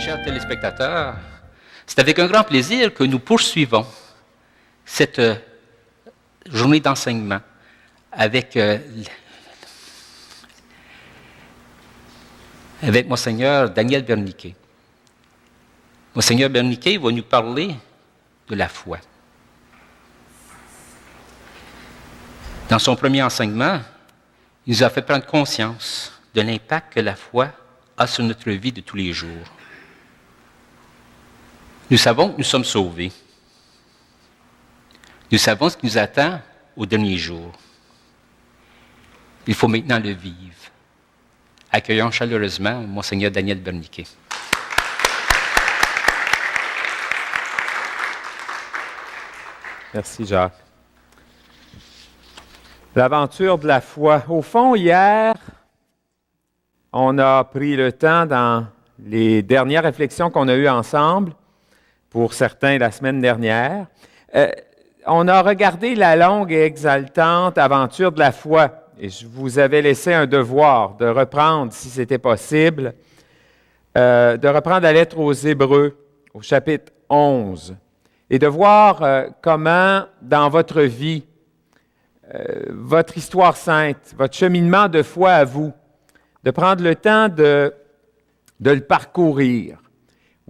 chers téléspectateurs, c'est avec un grand plaisir que nous poursuivons cette journée d'enseignement avec Monseigneur Daniel Berniquet. Monseigneur Berniquet va nous parler de la foi. Dans son premier enseignement, il nous a fait prendre conscience de l'impact que la foi a sur notre vie de tous les jours. Nous savons que nous sommes sauvés. Nous savons ce qui nous attend au dernier jour. Il faut maintenant le vivre. Accueillons chaleureusement Monseigneur Daniel Berniquet. Merci, Jacques. L'aventure de la foi. Au fond, hier, on a pris le temps dans les dernières réflexions qu'on a eues ensemble, pour certains la semaine dernière. On a regardé la longue et exaltante aventure de la foi. Et je vous avais laissé un devoir de reprendre, si c'était possible, de reprendre la lettre aux Hébreux, au chapitre 11, et de voir comment, dans votre vie, votre histoire sainte, votre cheminement de foi à vous, de prendre le temps de le parcourir.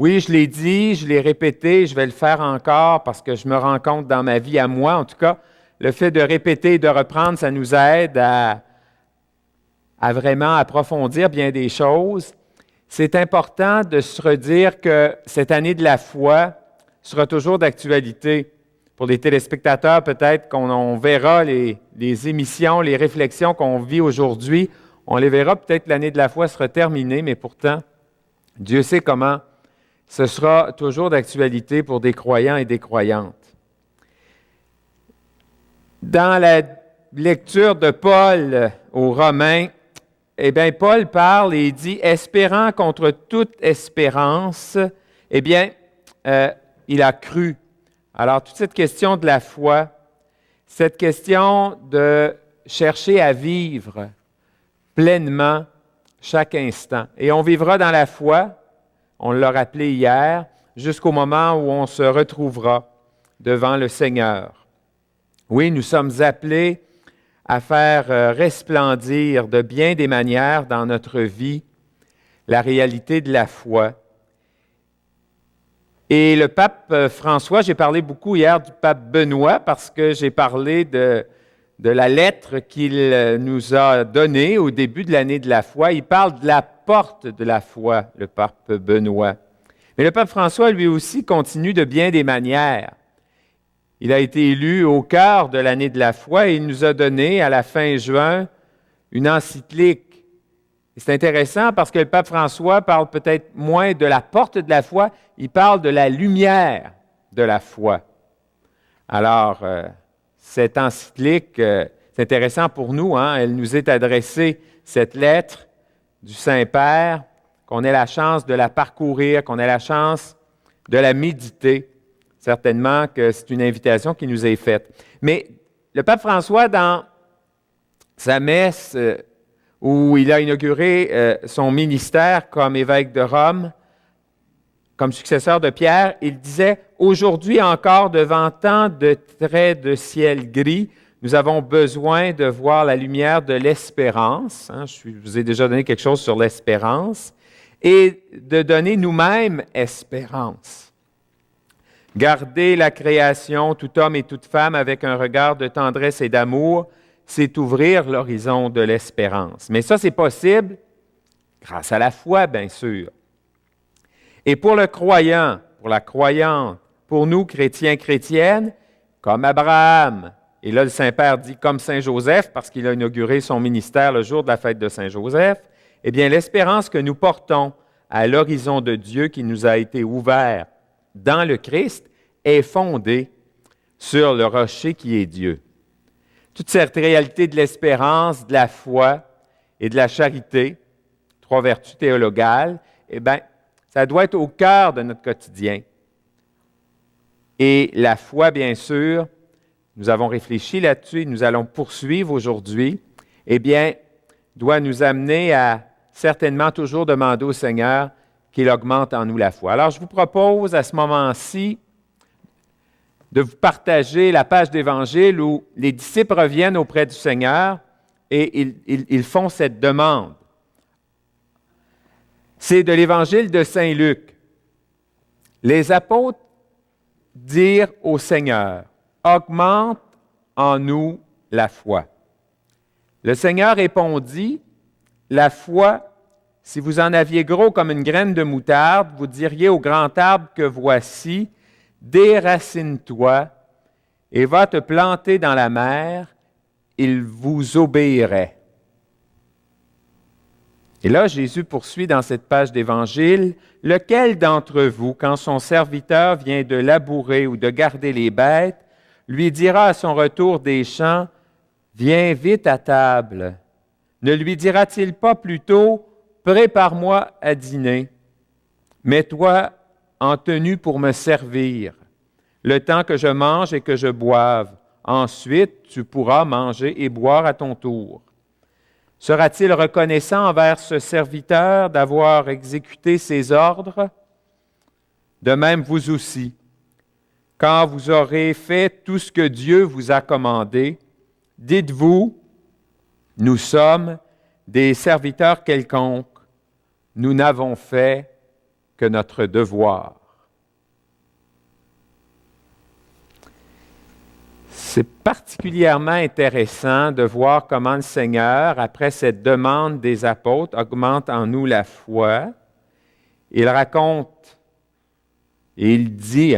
Oui, je l'ai dit, je l'ai répété, je vais le faire encore parce que je me rends compte dans ma vie à moi, en tout cas, le fait de répéter et de reprendre, ça nous aide à vraiment approfondir bien des choses. C'est important de se redire que cette année de la foi sera toujours d'actualité. Pour les téléspectateurs, peut-être qu'on verra les émissions, les réflexions qu'on vit aujourd'hui, on les verra, peut-être l'année de la foi sera terminée, mais pourtant, Dieu sait comment ce sera toujours d'actualité pour des croyants et des croyantes. Dans la lecture de Paul aux Romains, eh bien, Paul parle et il dit « Espérant contre toute espérance, eh bien, il a cru. » Alors, toute cette question de la foi, cette question de chercher à vivre pleinement chaque instant. Et on vivra dans la foi, on l'a rappelé hier, jusqu'au moment où on se retrouvera devant le Seigneur. Oui, nous sommes appelés à faire resplendir de bien des manières dans notre vie la réalité de la foi. Et le pape François, j'ai parlé beaucoup hier du pape Benoît parce que j'ai parlé de la lettre qu'il nous a donnée au début de l'année de la foi. Il parle de la porte de la foi, le pape Benoît. Mais le pape François, lui aussi, continue de bien des manières. Il a été élu au cœur de l'année de la foi et il nous a donné, à la fin juin, une encyclique. Et c'est intéressant parce que le pape François parle peut-être moins de la porte de la foi, il parle de la lumière de la foi. Alors, cette encyclique, c'est intéressant pour nous, hein? Elle nous est adressée, cette lettre du Saint-Père, qu'on ait la chance de la parcourir, qu'on ait la chance de la méditer. Certainement que c'est une invitation qui nous est faite. Mais le pape François, dans sa messe où il a inauguré son ministère comme évêque de Rome, comme successeur de Pierre, il disait « Aujourd'hui encore, devant tant de traits de ciel gris, nous avons besoin de voir la lumière de l'espérance. » Je vous ai déjà donné quelque chose sur l'espérance. Et de donner nous-mêmes espérance. Garder la création, tout homme et toute femme, avec un regard de tendresse et d'amour, c'est ouvrir l'horizon de l'espérance. Mais ça, c'est possible grâce à la foi, bien sûr. Et pour le croyant, pour la croyante, pour nous, chrétiens, chrétiennes, comme Abraham, et là, le Saint-Père dit comme Saint-Joseph, parce qu'il a inauguré son ministère le jour de la fête de Saint-Joseph, eh bien, l'espérance que nous portons à l'horizon de Dieu qui nous a été ouvert dans le Christ est fondée sur le rocher qui est Dieu. Toute cette réalité de l'espérance, de la foi et de la charité, trois vertus théologales, eh bien, ça doit être au cœur de notre quotidien. Et la foi, bien sûr, nous avons réfléchi là-dessus et nous allons poursuivre aujourd'hui, eh bien, doit nous amener à certainement toujours demander au Seigneur qu'il augmente en nous la foi. Alors, je vous propose à ce moment-ci de vous partager la page d'Évangile où les disciples reviennent auprès du Seigneur et ils font cette demande. C'est de l'Évangile de Saint Luc. Les apôtres dirent au Seigneur, « Augmente en nous la foi. » Le Seigneur répondit, « La foi, si vous en aviez gros comme une graine de moutarde, vous diriez au grand arbre que voici, déracine-toi et va te planter dans la mer, il vous obéirait. » Et là, Jésus poursuit dans cette page d'Évangile, « Lequel d'entre vous, quand son serviteur vient de labourer ou de garder les bêtes, lui dira à son retour des champs, « Viens vite à table. » Ne lui dira-t-il pas plutôt, « Prépare-moi à dîner. Mets-toi en tenue pour me servir, le temps que je mange et que je boive. Ensuite, tu pourras manger et boire à ton tour. » Sera-t-il reconnaissant envers ce serviteur d'avoir exécuté ses ordres? De même, vous aussi. Quand vous aurez fait tout ce que Dieu vous a commandé, dites-vous, nous sommes des serviteurs quelconques, nous n'avons fait que notre devoir. C'est particulièrement intéressant de voir comment le Seigneur, après cette demande des apôtres, augmente en nous la foi. Il raconte et il dit,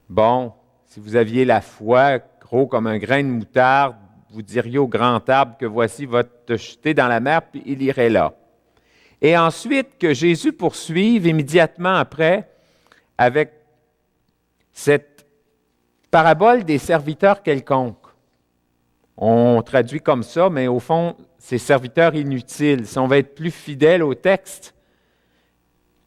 bon, si vous aviez la foi gros comme un grain de moutarde, vous diriez au grand arbre que voici va te jeter dans la mer, puis il irait là. Et ensuite, que Jésus poursuive immédiatement après avec cette parabole des serviteurs quelconques. On traduit comme ça, mais au fond, c'est serviteurs inutiles. Si on va être plus fidèle au texte,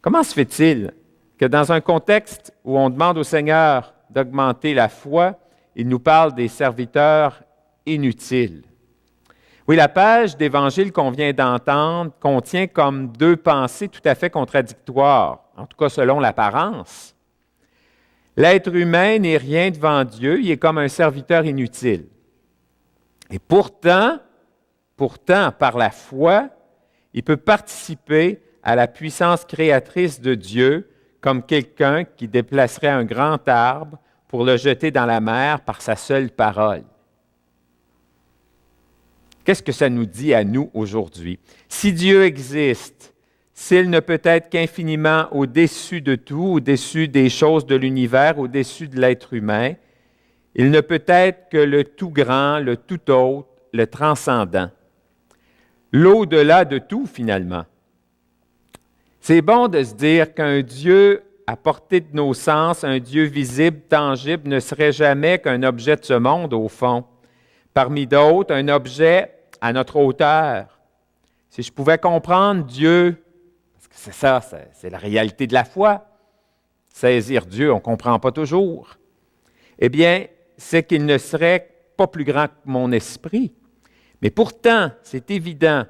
comment se fait-il que dans un contexte où on demande au Seigneur d'augmenter la foi, il nous parle des serviteurs inutiles? Oui, la page d'Évangile qu'on vient d'entendre contient comme deux pensées tout à fait contradictoires, en tout cas selon l'apparence. L'être humain n'est rien devant Dieu, il est comme un serviteur inutile. Et pourtant, par la foi, il peut participer à la puissance créatrice de Dieu comme quelqu'un qui déplacerait un grand arbre pour le jeter dans la mer par sa seule parole. Qu'est-ce que ça nous dit à nous aujourd'hui? Si Dieu existe, s'il ne peut être qu'infiniment au-dessus de tout, au-dessus des choses de l'univers, au-dessus de l'être humain, il ne peut être que le tout grand, le tout autre, le transcendant. L'au-delà de tout, finalement. C'est bon de se dire qu'un Dieu à portée de nos sens, un Dieu visible, tangible, ne serait jamais qu'un objet de ce monde, au fond. Parmi d'autres, un objet à notre hauteur. Si je pouvais comprendre Dieu, c'est ça, c'est la réalité de la foi. Saisir Dieu, on ne comprend pas toujours. Eh bien, c'est qu'il ne serait pas plus grand que mon esprit. Mais pourtant, c'est évident.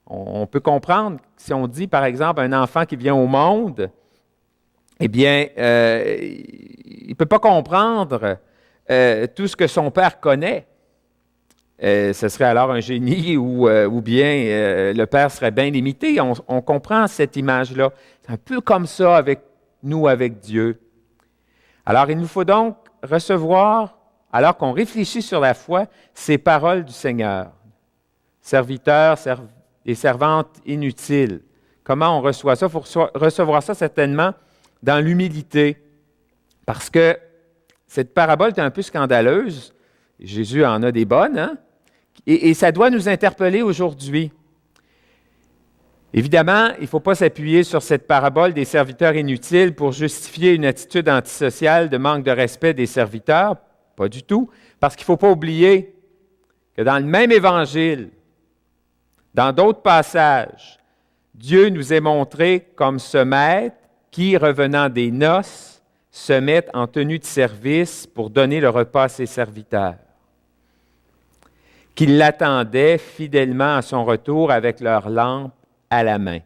On peut comprendre, si on dit, par exemple, un enfant qui vient au monde, eh bien, il ne peut pas comprendre tout ce que son père connaît. Ce serait alors un génie ou bien le Père serait bien limité. On comprend cette image-là. C'est un peu comme ça avec nous, avec Dieu. Alors, il nous faut donc recevoir, alors qu'on réfléchit sur la foi, ces paroles du Seigneur. Serviteurs et servantes inutiles. Comment on reçoit ça? Il faut recevoir ça certainement dans l'humilité. Parce que cette parabole est un peu scandaleuse. Jésus en a des bonnes, hein? Et ça doit nous interpeller aujourd'hui. Évidemment, il ne faut pas s'appuyer sur cette parabole des serviteurs inutiles pour justifier une attitude antisociale de manque de respect des serviteurs. Pas du tout. Parce qu'il ne faut pas oublier que dans le même évangile, dans d'autres passages, Dieu nous est montré comme ce maître qui, revenant des noces, se met en tenue de service pour donner le repas à ses serviteurs, qui l'attendaient fidèlement à son retour avec leur lampe à la main.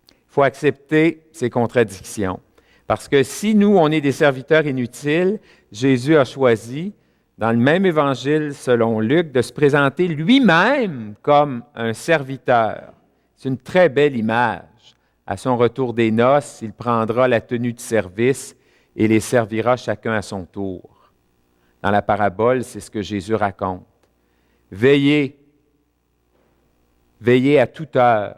Il faut accepter ces contradictions. Parce que si nous, on est des serviteurs inutiles, Jésus a choisi, dans le même évangile selon Luc, de se présenter lui-même comme un serviteur. C'est une très belle image. À son retour des noces, il prendra la tenue de service et les servira chacun à son tour. Dans la parabole, c'est ce que Jésus raconte. Veillez à toute heure,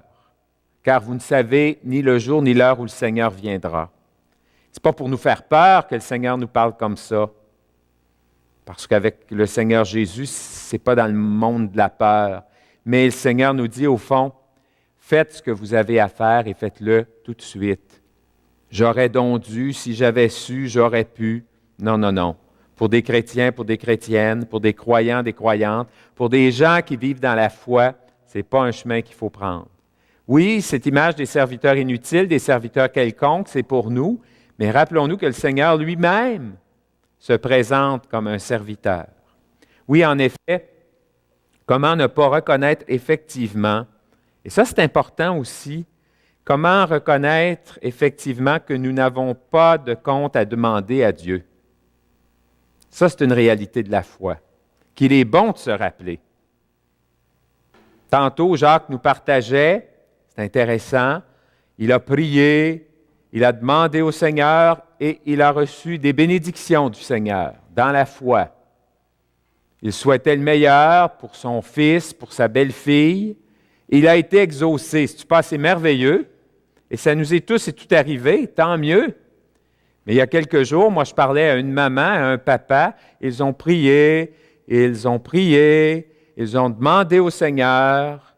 car vous ne savez ni le jour ni l'heure où le Seigneur viendra. Ce n'est pas pour nous faire peur que le Seigneur nous parle comme ça. Parce qu'avec le Seigneur Jésus, ce n'est pas dans le monde de la peur. Mais le Seigneur nous dit, au fond, faites ce que vous avez à faire et faites-le tout de suite. J'aurais donc dû, si j'avais su, j'aurais pu. Non, non, non. Pour des chrétiens, pour des chrétiennes, pour des croyants, des croyantes, pour des gens qui vivent dans la foi, ce n'est pas un chemin qu'il faut prendre. Oui, cette image des serviteurs inutiles, des serviteurs quelconques, c'est pour nous, mais rappelons-nous que le Seigneur lui-même se présente comme un serviteur. Oui, en effet, comment ne pas reconnaître effectivement, et ça c'est important aussi, comment reconnaître effectivement que nous n'avons pas de compte à demander à Dieu? Ça, c'est une réalité de la foi, qu'il est bon de se rappeler. Tantôt, Jacques nous partageait, c'est intéressant, il a prié, il a demandé au Seigneur et il a reçu des bénédictions du Seigneur dans la foi. Il souhaitait le meilleur pour son fils, pour sa belle-fille. Il a été exaucé. C'est pas assez merveilleux? Et ça nous est tous et tout arrivé, tant mieux. Mais il y a quelques jours, moi je parlais à une maman, à un papa, ils ont prié, ils ont demandé au Seigneur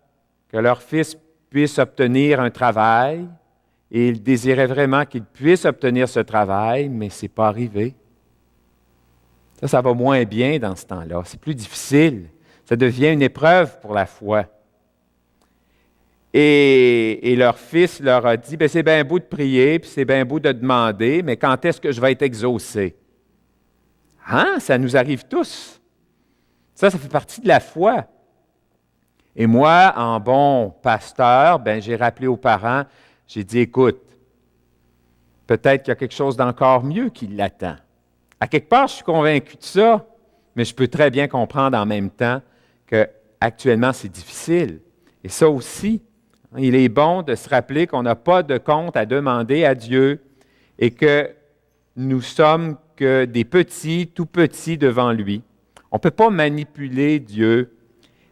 que leur fils puisse obtenir un travail. Et ils désiraient vraiment qu'ils puissent obtenir ce travail, mais ce n'est pas arrivé. Ça va moins bien dans ce temps-là. C'est plus difficile. Ça devient une épreuve pour la foi. Et leur fils leur a dit, c'est bien beau de prier, puis c'est bien beau de demander, mais quand est-ce que je vais être exaucé? Hein? Ça nous arrive tous. Ça fait partie de la foi. Et moi, en bon pasteur, j'ai rappelé aux parents, j'ai dit, écoute, peut-être qu'il y a quelque chose d'encore mieux qui l'attend. À quelque part, je suis convaincu de ça, mais je peux très bien comprendre en même temps qu'actuellement, c'est difficile. Et ça aussi, il est bon de se rappeler qu'on n'a pas de compte à demander à Dieu et que nous sommes que des petits, tout petits devant lui. On ne peut pas manipuler Dieu.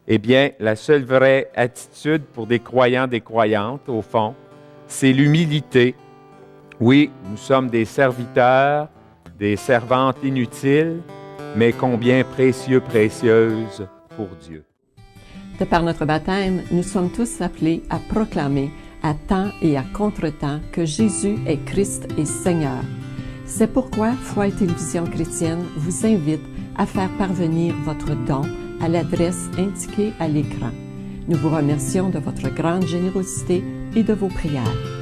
Eh bien, la seule vraie attitude pour des croyants, des croyantes, au fond, c'est l'humilité. Oui, nous sommes des serviteurs, des servantes inutiles, mais combien précieux, précieuses pour Dieu. De par notre baptême, nous sommes tous appelés à proclamer à temps et à contre-temps que Jésus est Christ et Seigneur. C'est pourquoi Foi et Télévision Chrétienne vous invite à faire parvenir votre don à l'adresse indiquée à l'écran. Nous vous remercions de votre grande générosité et de vos prières.